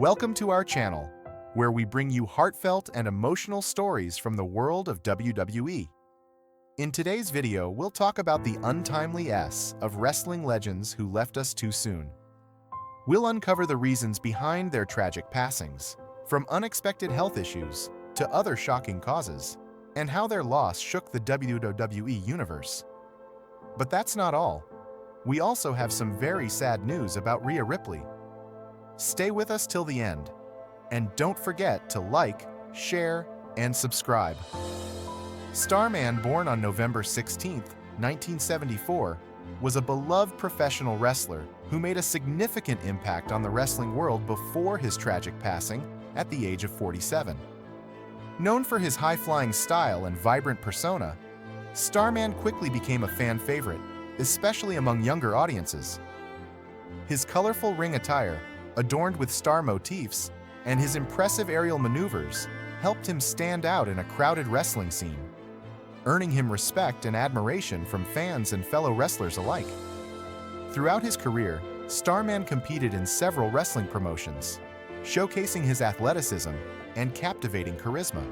Welcome to our channel, where we bring you heartfelt and emotional stories from the world of WWE. In today's video, we'll talk about the untimely S of wrestling legends who left us too soon. We'll uncover the reasons behind their tragic passings, from unexpected health issues to other shocking causes, and how their loss shook the WWE universe. But that's not all. We also have some very sad news about Rhea Ripley. Stay with us till the end, and don't forget to like, share, and subscribe. Starman, born on November 16, 1974, was a beloved professional wrestler who made a significant impact on the wrestling world before his tragic passing at the age of 47. Known for his high-flying style and vibrant persona, Starman quickly became a fan favorite, especially among younger audiences. His colorful ring attire, adorned with star motifs, and his impressive aerial maneuvers helped him stand out in a crowded wrestling scene, earning him respect and admiration from fans and fellow wrestlers alike. Throughout his career, Starman competed in several wrestling promotions, showcasing his athleticism and captivating charisma.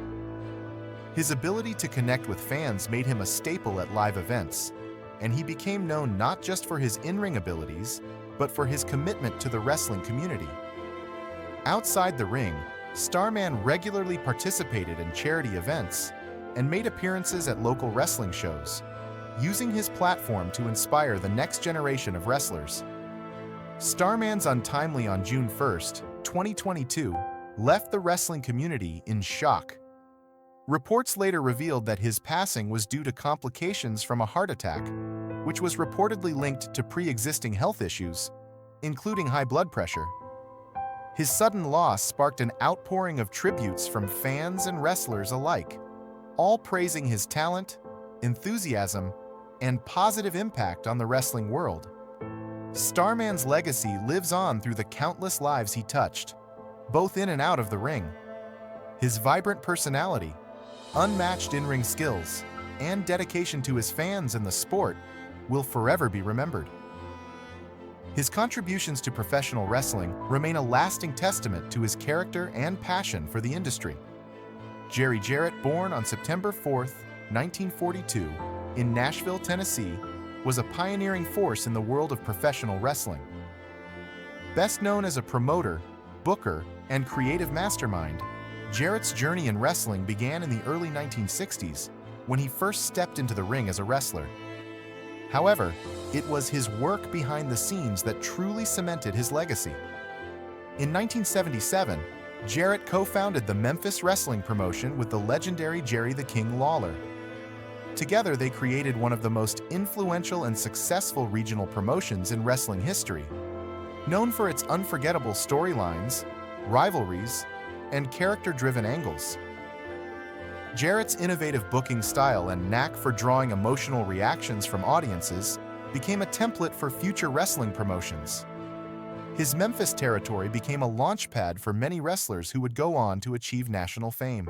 His ability to connect with fans made him a staple at live events, and he became known not just for his in-ring abilities, but for his commitment to the wrestling community. Outside the ring, Starman regularly participated in charity events and made appearances at local wrestling shows, using his platform to inspire the next generation of wrestlers. Starman's untimely on June 1, 2022, left the wrestling community in shock. Reports later revealed that his passing was due to complications from a heart attack, which was reportedly linked to pre-existing health issues, including high blood pressure. His sudden loss sparked an outpouring of tributes from fans and wrestlers alike, all praising his talent, enthusiasm, and positive impact on the wrestling world. Starman's legacy lives on through the countless lives he touched, both in and out of the ring. His vibrant personality, unmatched in-ring skills, and dedication to his fans and the sport will forever be remembered. His contributions to professional wrestling remain a lasting testament to his character and passion for the industry. Jarrett, born on September 4, 1942, in Nashville, Tennessee, was a pioneering force in the world of professional wrestling. Best known as a promoter, booker, and creative mastermind, Jarrett's journey in wrestling began in the early 1960s when he first stepped into the ring as a wrestler. However, it was his work behind the scenes that truly cemented his legacy. In 1977, Jarrett co-founded the Memphis wrestling promotion with the legendary Jerry the King Lawler. Together, they created one of the most influential and successful regional promotions in wrestling history, known for its unforgettable storylines, rivalries, and character-driven angles. Jarrett's innovative booking style and knack for drawing emotional reactions from audiences became a template for future wrestling promotions. His Memphis territory became a launchpad for many wrestlers who would go on to achieve national fame.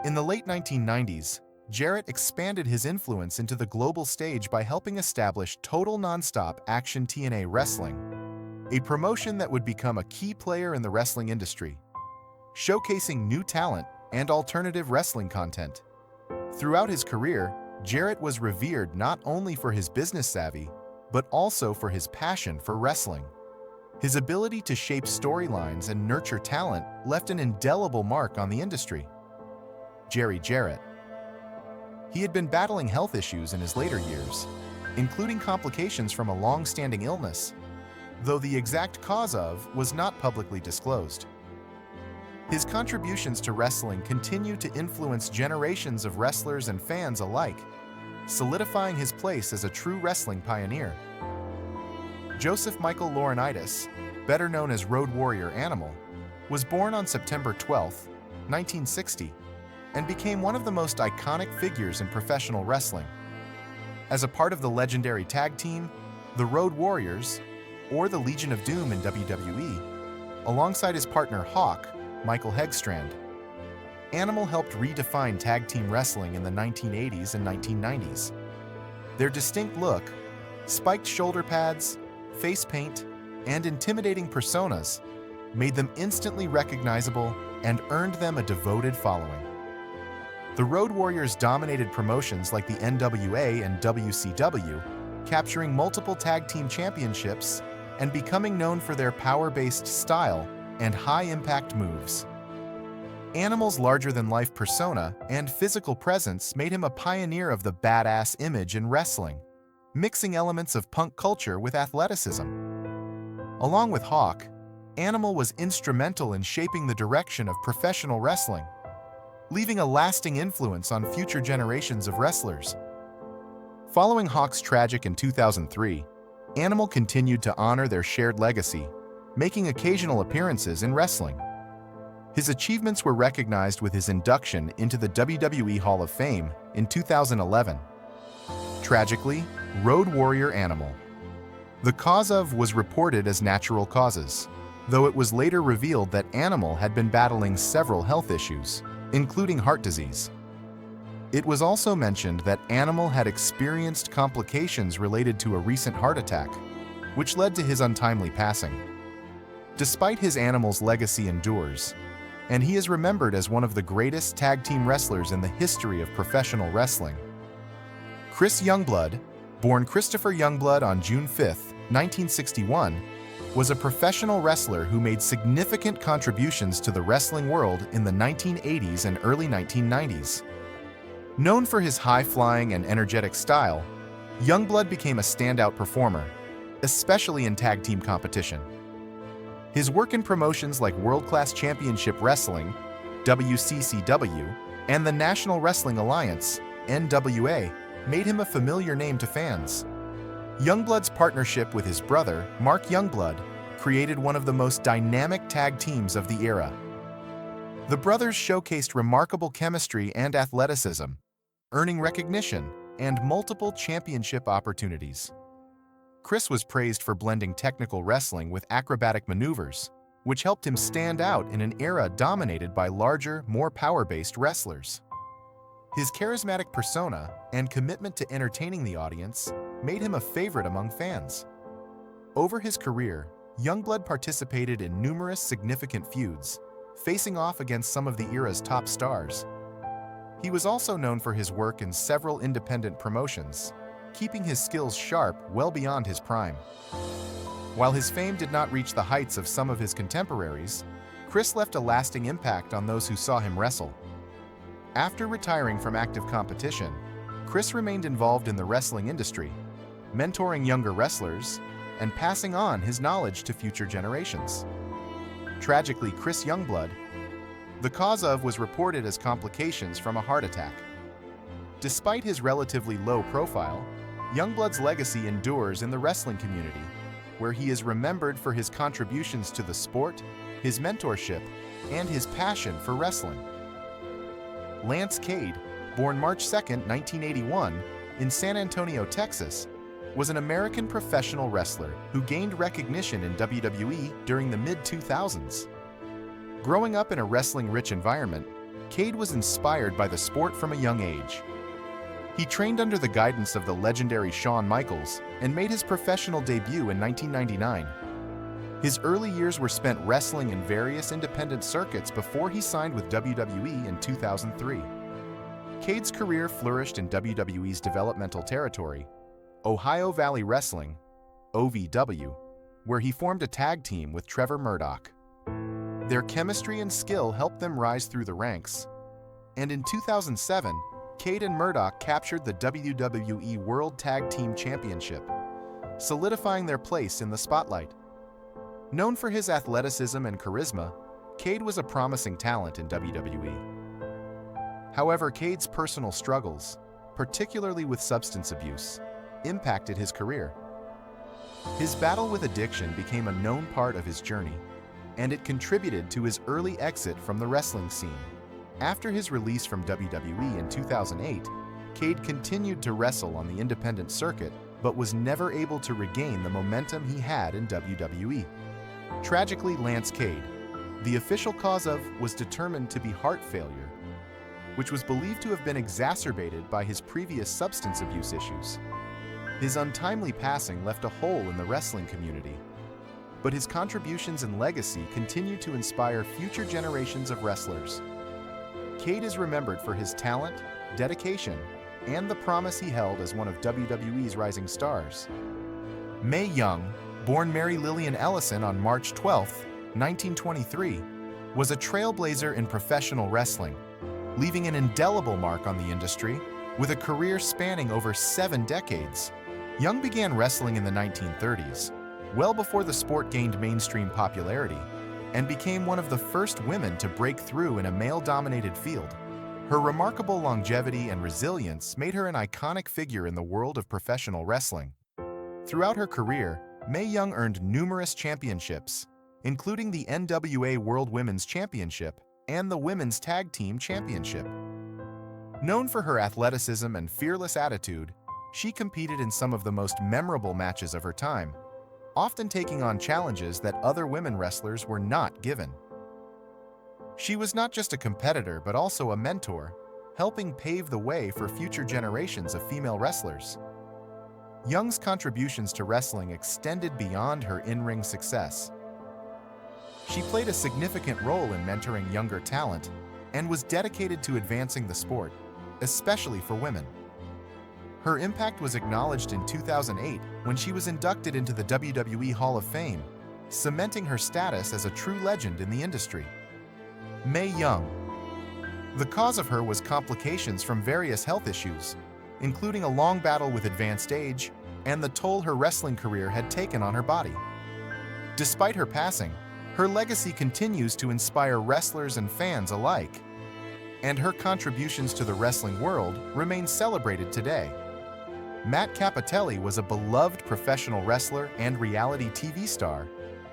In the late 1990s, Jarrett expanded his influence into the global stage by helping establish Total Nonstop Action TNA Wrestling, a promotion that would become a key player in the wrestling industry, showcasing new talent and alternative wrestling content. Throughout his career, Jarrett was revered not only for his business savvy, but also for his passion for wrestling. His ability to shape storylines and nurture talent left an indelible mark on the industry. Jarrett. He had been battling health issues in his later years, including complications from a long-standing illness, though the exact cause of was not publicly disclosed. His contributions to wrestling continue to influence generations of wrestlers and fans alike, solidifying his place as a true wrestling pioneer. Joseph Michael Laurinaitis, better known as Road Warrior Animal, was born on September 12, 1960, and became one of the most iconic figures in professional wrestling. As a part of the legendary tag team, the Road Warriors, or the Legion of Doom in WWE, alongside his partner Hawk, Michael Hegstrand. Animal helped redefine tag team wrestling in the 1980s and 1990s. Their distinct look, spiked shoulder pads, face paint, and intimidating personas made them instantly recognizable and earned them a devoted following. The Road Warriors dominated promotions like the NWA and WCW, capturing multiple tag team championships and becoming known for their power-based style and high-impact moves. Animal's larger-than-life persona and physical presence made him a pioneer of the badass image in wrestling, mixing elements of punk culture with athleticism. Along with Hawk, Animal was instrumental in shaping the direction of professional wrestling, leaving a lasting influence on future generations of wrestlers. Following Hawk's tragic in 2003, Animal continued to honor their shared legacy, making occasional appearances in wrestling. His achievements were recognized with his induction into the WWE Hall of Fame in 2011. Tragically, Road Warrior Animal. The cause of was reported as natural causes, though it was later revealed that Animal had been battling several health issues, including heart disease. It was also mentioned that Animal had experienced complications related to a recent heart attack, which led to his untimely passing. Despite his Animal's legacy endures, and he is remembered as one of the greatest tag team wrestlers in the history of professional wrestling. Chris Youngblood, born Christopher Youngblood on June 5, 1961, was a professional wrestler who made significant contributions to the wrestling world in the 1980s and early 1990s. Known for his high-flying and energetic style, Youngblood became a standout performer, especially in tag team competition. His work in promotions like World Class Championship Wrestling, WCCW, and the National Wrestling Alliance, NWA, made him a familiar name to fans. Youngblood's partnership with his brother, Mark Youngblood, created one of the most dynamic tag teams of the era. The brothers showcased remarkable chemistry and athleticism, earning recognition and multiple championship opportunities. Chris was praised for blending technical wrestling with acrobatic maneuvers, which helped him stand out in an era dominated by larger, more power-based wrestlers. His charismatic persona and commitment to entertaining the audience made him a favorite among fans. Over his career, Youngblood participated in numerous significant feuds, facing off against some of the era's top stars. He was also known for his work in several independent promotions, keeping his skills sharp well beyond his prime. While his fame did not reach the heights of some of his contemporaries, Chris left a lasting impact on those who saw him wrestle. After retiring from active competition, Chris remained involved in the wrestling industry, mentoring younger wrestlers and passing on his knowledge to future generations. Tragically, Chris Youngblood, the cause of was reported as complications from a heart attack. Despite his relatively low profile, Youngblood's legacy endures in the wrestling community, where he is remembered for his contributions to the sport, his mentorship, and his passion for wrestling. Lance Cade, born March 2, 1981, in San Antonio, Texas, was an American professional wrestler who gained recognition in WWE during the mid-2000s. Growing up in a wrestling-rich environment, Cade was inspired by the sport from a young age. He trained under the guidance of the legendary Shawn Michaels and made his professional debut in 1999. His early years were spent wrestling in various independent circuits before he signed with WWE in 2003. Cade's career flourished in WWE's developmental territory, Ohio Valley Wrestling, OVW, where he formed a tag team with Trevor Murdoch. Their chemistry and skill helped them rise through the ranks, and in 2007, Cade and Murdoch captured the WWE World Tag Team Championship, solidifying their place in the spotlight. Known for his athleticism and charisma, Cade was a promising talent in WWE. However, Cade's personal struggles, particularly with substance abuse, impacted his career. His battle with addiction became a known part of his journey, and it contributed to his early exit from the wrestling scene. After his release from WWE in 2008, Cade continued to wrestle on the independent circuit, but was never able to regain the momentum he had in WWE. Tragically, Lance Cade, the official cause of, was determined to be heart failure, which was believed to have been exacerbated by his previous substance abuse issues. His untimely passing left a hole in the wrestling community. but his contributions and legacy continue to inspire future generations of wrestlers. Cade is remembered for his talent, dedication, and the promise he held as one of WWE's rising stars. Mae Young, born Mary Lillian Ellison on March 12, 1923, was a trailblazer in professional wrestling, leaving an indelible mark on the industry with a career spanning over 7 decades. Young began wrestling in the 1930s, well before the sport gained mainstream popularity, and became one of the first women to break through in a male-dominated field. Her remarkable longevity and resilience made her an iconic figure in the world of professional wrestling. Throughout her career, Mae Young earned numerous championships, including the NWA World Women's Championship and the Women's Tag Team Championship. Known for her athleticism and fearless attitude, she competed in some of the most memorable matches of her time, often taking on challenges that other women wrestlers were not given. She was not just a competitor but also a mentor, helping pave the way for future generations of female wrestlers. Young's contributions to wrestling extended beyond her in-ring success. She played a significant role in mentoring younger talent and was dedicated to advancing the sport, especially for women. Her impact was acknowledged in 2008 when she was inducted into the WWE Hall of Fame, cementing her status as a true legend in the industry. Mae Young. The cause of her was complications from various health issues, including a long battle with advanced age and the toll her wrestling career had taken on her body. Despite her passing, her legacy continues to inspire wrestlers and fans alike, and her contributions to the wrestling world remain celebrated today. Matt Cappotelli was a beloved professional wrestler and reality TV star,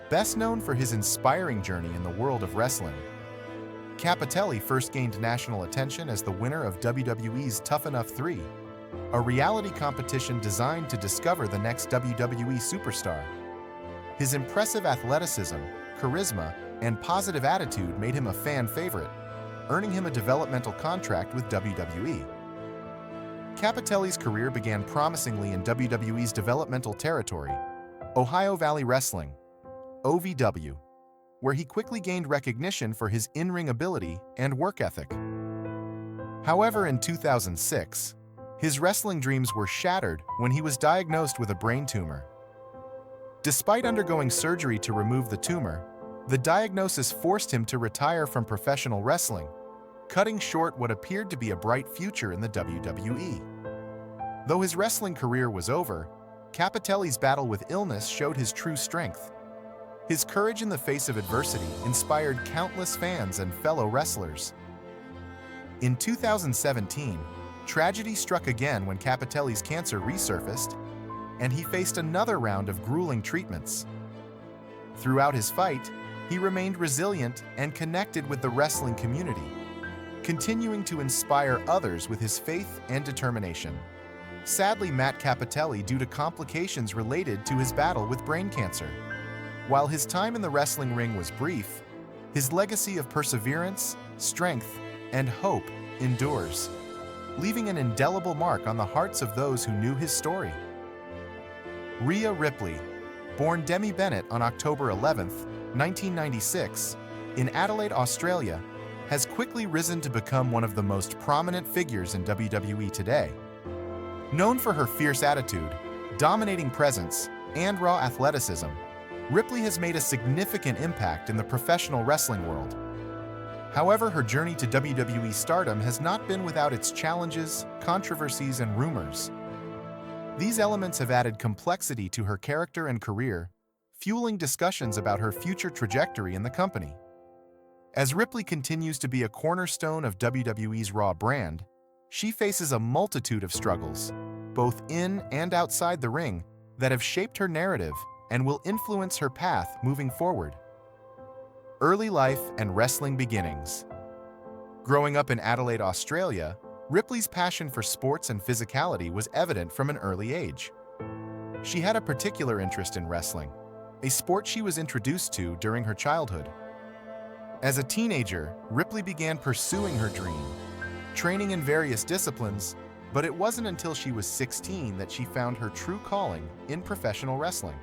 best known for his inspiring journey in the world of wrestling. Cappotelli first gained national attention as the winner of WWE's Tough Enough 3, a reality competition designed to discover the next WWE superstar. His impressive athleticism, charisma, and positive attitude made him a fan favorite, earning him a developmental contract with WWE. Cappotelli's career began promisingly in WWE's developmental territory, Ohio Valley Wrestling, OVW, where he quickly gained recognition for his in-ring ability and work ethic. However, in 2006, his wrestling dreams were shattered when he was diagnosed with a brain tumor. Despite undergoing surgery to remove the tumor, the diagnosis forced him to retire from professional wrestling, cutting short what appeared to be a bright future in the WWE. Though his wrestling career was over, Cappotelli's battle with illness showed his true strength. His courage in the face of adversity inspired countless fans and fellow wrestlers. In 2017, tragedy struck again when Cappotelli's cancer resurfaced, and he faced another round of grueling treatments. Throughout his fight, he remained resilient and connected with the wrestling community, continuing to inspire others with his faith and determination. Sadly, Matt Cappotelli due to complications related to his battle with brain cancer. While his time in the wrestling ring was brief, his legacy of perseverance, strength, and hope endures, leaving an indelible mark on the hearts of those who knew his story. Rhea Ripley, born Demi Bennett on October 11, 1996, in Adelaide, Australia, has quickly risen to become one of the most prominent figures in WWE today. Known for her fierce attitude, dominating presence, and raw athleticism, Ripley has made a significant impact in the professional wrestling world. However, her journey to WWE stardom has not been without its challenges, controversies, and rumors. These elements have added complexity to her character and career, fueling discussions about her future trajectory in the company. As Ripley continues to be a cornerstone of WWE's Raw brand, she faces a multitude of struggles, both in and outside the ring, that have shaped her narrative and will influence her path moving forward. Early life and wrestling beginnings. Growing up in Adelaide, Australia, Ripley's passion for sports and physicality was evident from an early age. She had a particular interest in wrestling, a sport she was introduced to during her childhood. As a teenager, Ripley began pursuing her dream, training in various disciplines, but it wasn't until she was 16 that she found her true calling in professional wrestling.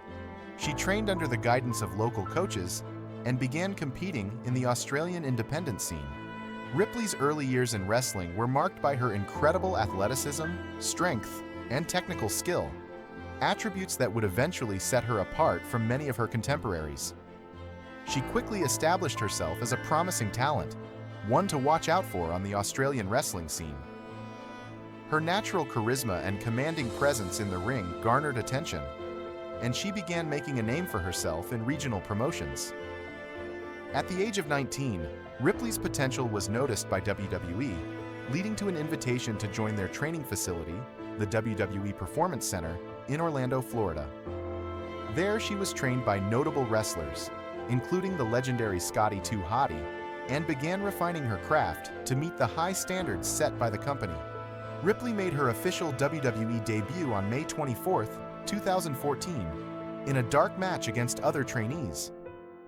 She trained under the guidance of local coaches and began competing in the Australian independent scene. Ripley's early years in wrestling were marked by her incredible athleticism, strength, and technical skill, attributes that would eventually set her apart from many of her contemporaries. She quickly established herself as a promising talent, one to watch out for on the Australian wrestling scene. Her natural charisma and commanding presence in the ring garnered attention, and she began making a name for herself in regional promotions. At the age of 19, Ripley's potential was noticed by WWE, leading to an invitation to join their training facility, the WWE Performance Center, in Orlando, Florida. There, she was trained by notable wrestlers, including the legendary Scotty 2 Hotty, and began refining her craft to meet the high standards set by the company. Ripley made her official WWE debut on May 24, 2014, in a dark match against other trainees.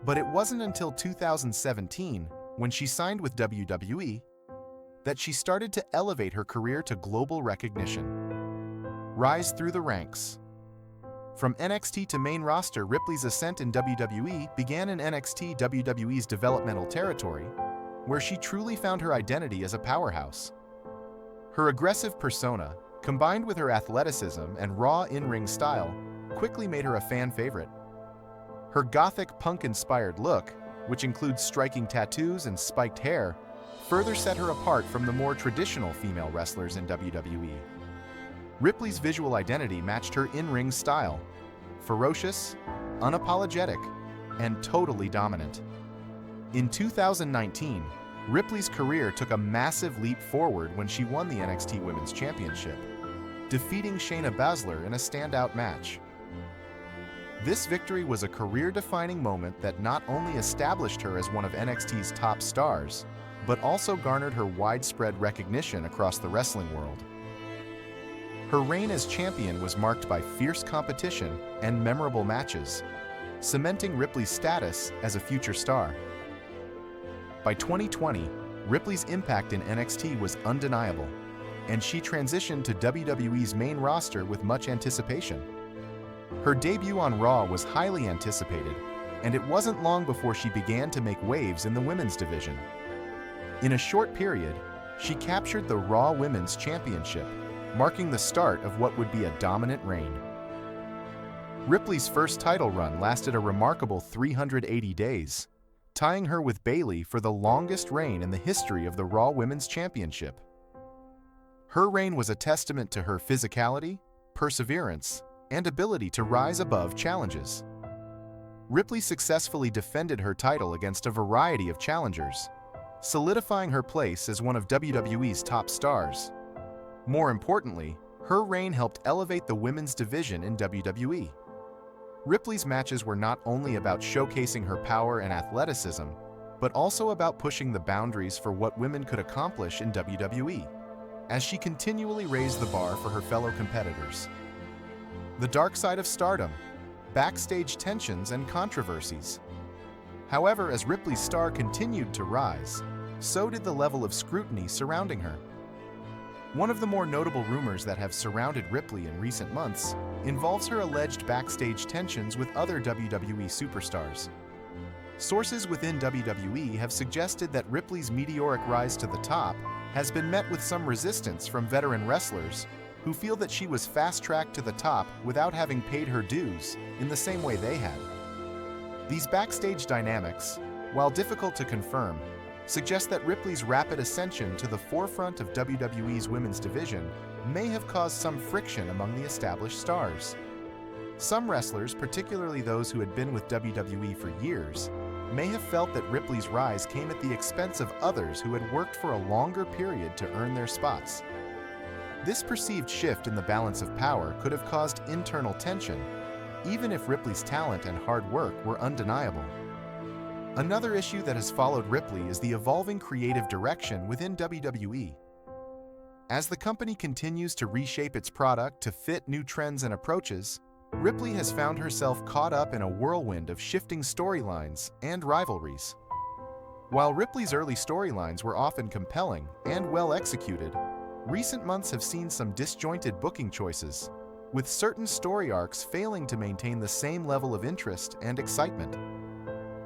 But it wasn't until 2017, when she signed with WWE, that she started to elevate her career to global recognition. Rise through the ranks. From NXT to main roster, Ripley's ascent in WWE began in NXT, WWE's developmental territory, where she truly found her identity as a powerhouse. Her aggressive persona, combined with her athleticism and raw in-ring style, quickly made her a fan favorite. Her gothic punk-inspired look, which includes striking tattoos and spiked hair, further set her apart from the more traditional female wrestlers in WWE. Ripley's visual identity matched her in-ring style: ferocious, unapologetic, and totally dominant. In 2019, Ripley's career took a massive leap forward when she won the NXT Women's Championship, defeating Shayna Baszler in a standout match. This victory was a career-defining moment that not only established her as one of NXT's top stars, but also garnered her widespread recognition across the wrestling world. Her reign as champion was marked by fierce competition and memorable matches, cementing Ripley's status as a future star. By 2020, Ripley's impact in NXT was undeniable, and she transitioned to WWE's main roster with much anticipation. Her debut on Raw was highly anticipated, and it wasn't long before she began to make waves in the women's division. In a short period, she captured the Raw Women's Championship, marking the start of what would be a dominant reign. Ripley's first title run lasted a remarkable 380 days, tying her with Bayley for the longest reign in the history of the Raw Women's Championship. Her reign was a testament to her physicality, perseverance, and ability to rise above challenges. Ripley successfully defended her title against a variety of challengers, solidifying her place as one of WWE's top stars. More importantly, her reign helped elevate the women's division in WWE. Ripley's matches were not only about showcasing her power and athleticism, but also about pushing the boundaries for what women could accomplish in WWE, as she continually raised the bar for her fellow competitors. The dark side of stardom, backstage tensions and controversies. However, as Ripley's star continued to rise, so did the level of scrutiny surrounding her. One of the more notable rumors that have surrounded Ripley in recent months involves her alleged backstage tensions with other WWE superstars. Sources within WWE have suggested that Ripley's meteoric rise to the top has been met with some resistance from veteran wrestlers who feel that she was fast-tracked to the top without having paid her dues in the same way they had. These backstage dynamics, while difficult to confirm, suggest that Ripley's rapid ascension to the forefront of WWE's women's division may have caused some friction among the established stars. Some wrestlers, particularly those who had been with WWE for years, may have felt that Ripley's rise came at the expense of others who had worked for a longer period to earn their spots. This perceived shift in the balance of power could have caused internal tension, even if Ripley's talent and hard work were undeniable. Another issue that has followed Ripley is the evolving creative direction within WWE. As the company continues to reshape its product to fit new trends and approaches, Ripley has found herself caught up in a whirlwind of shifting storylines and rivalries. While Ripley's early storylines were often compelling and well executed, recent months have seen some disjointed booking choices, with certain story arcs failing to maintain the same level of interest and excitement.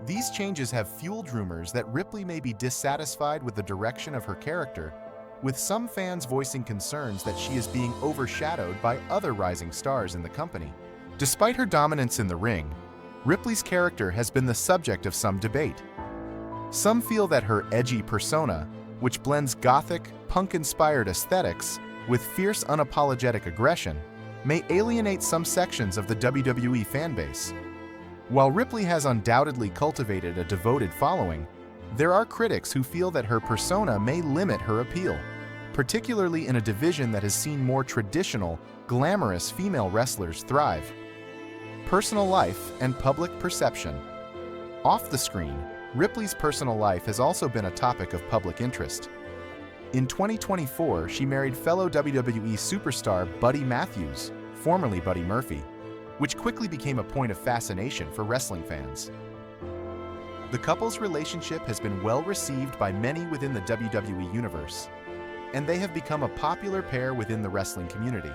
These changes have fueled rumors that Ripley may be dissatisfied with the direction of her character, with some fans voicing concerns that she is being overshadowed by other rising stars in the company. Despite her dominance in the ring, Ripley's character has been the subject of some debate. Some feel that her edgy persona, which blends gothic, punk-inspired aesthetics with fierce, unapologetic aggression, may alienate some sections of the WWE fanbase. While Ripley has undoubtedly cultivated a devoted following, there are critics who feel that her persona may limit her appeal, particularly in a division that has seen more traditional, glamorous female wrestlers thrive. Personal life and public perception. Off the screen, Ripley's personal life has also been a topic of public interest. In 2024, she married fellow WWE superstar Buddy Matthews, formerly Buddy Murphy, which quickly became a point of fascination for wrestling fans. The couple's relationship has been well received by many within the WWE universe, and they have become a popular pair within the wrestling community.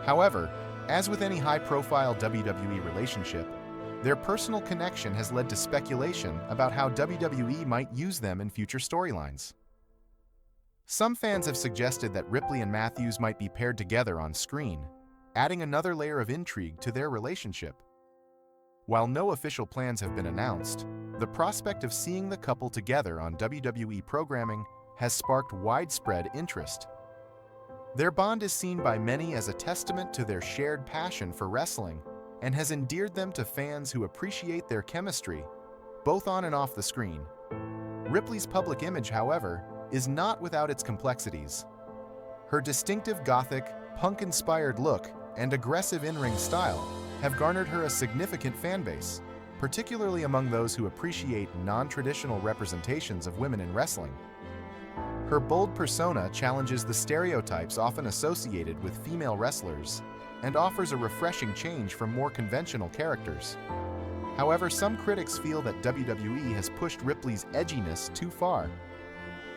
However, as with any high-profile WWE relationship, their personal connection has led to speculation about how WWE might use them in future storylines. Some fans have suggested that Ripley and Matthews might be paired together on screen, adding another layer of intrigue to their relationship. While no official plans have been announced, the prospect of seeing the couple together on WWE programming has sparked widespread interest. Their bond is seen by many as a testament to their shared passion for wrestling and has endeared them to fans who appreciate their chemistry, both on and off the screen. Ripley's public image, however, is not without its complexities. Her distinctive gothic, punk-inspired look and aggressive in-ring style have garnered her a significant fan base, particularly among those who appreciate non-traditional representations of women in wrestling. Her bold persona challenges the stereotypes often associated with female wrestlers and offers a refreshing change from more conventional characters. However, some critics feel that WWE has pushed Ripley's edginess too far,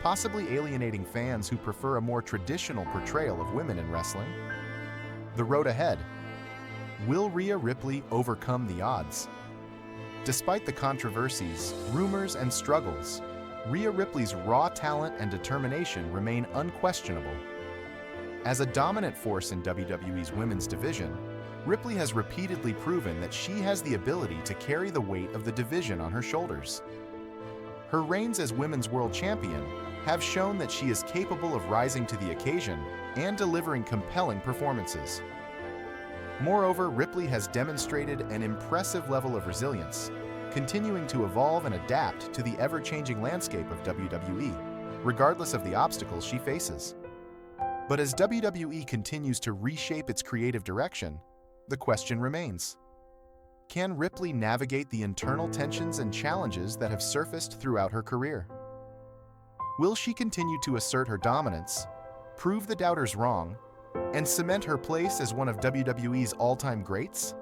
possibly alienating fans who prefer a more traditional portrayal of women in wrestling. The road ahead. Will Rhea Ripley overcome the odds? Despite the controversies, rumors, and struggles, Rhea Ripley's raw talent and determination remain unquestionable. As a dominant force in WWE's women's division, Ripley has repeatedly proven that she has the ability to carry the weight of the division on her shoulders. Her reigns as Women's World Champion have shown that she is capable of rising to the occasion and delivering compelling performances. Moreover, Ripley has demonstrated an impressive level of resilience, continuing to evolve and adapt to the ever-changing landscape of WWE, regardless of the obstacles she faces. But as WWE continues to reshape its creative direction, the question remains: can Ripley navigate the internal tensions and challenges that have surfaced throughout her career? Will she continue to assert her dominance, prove the doubters wrong, and cement her place as one of WWE's all-time greats?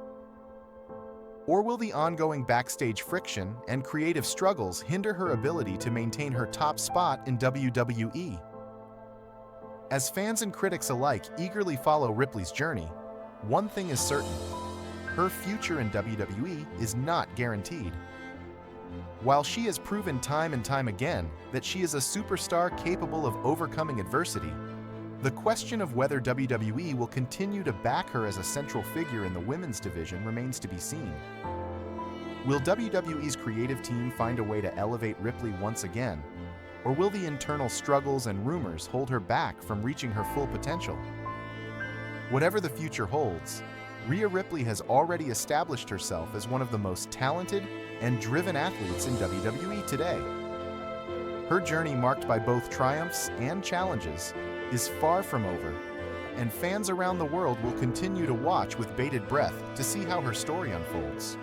Or will the ongoing backstage friction and creative struggles hinder her ability to maintain her top spot in WWE? As fans and critics alike eagerly follow Ripley's journey, one thing is certain: her future in WWE is not guaranteed. While she has proven time and time again that she is a superstar capable of overcoming adversity, the question of whether WWE will continue to back her as a central figure in the women's division remains to be seen. Will WWE's creative team find a way to elevate Ripley once again, or will the internal struggles and rumors hold her back from reaching her full potential? Whatever the future holds, Rhea Ripley has already established herself as one of the most talented and driven athletes in WWE today. Her journey, marked by both triumphs and challenges, is far from over, and fans around the world will continue to watch with bated breath to see how her story unfolds.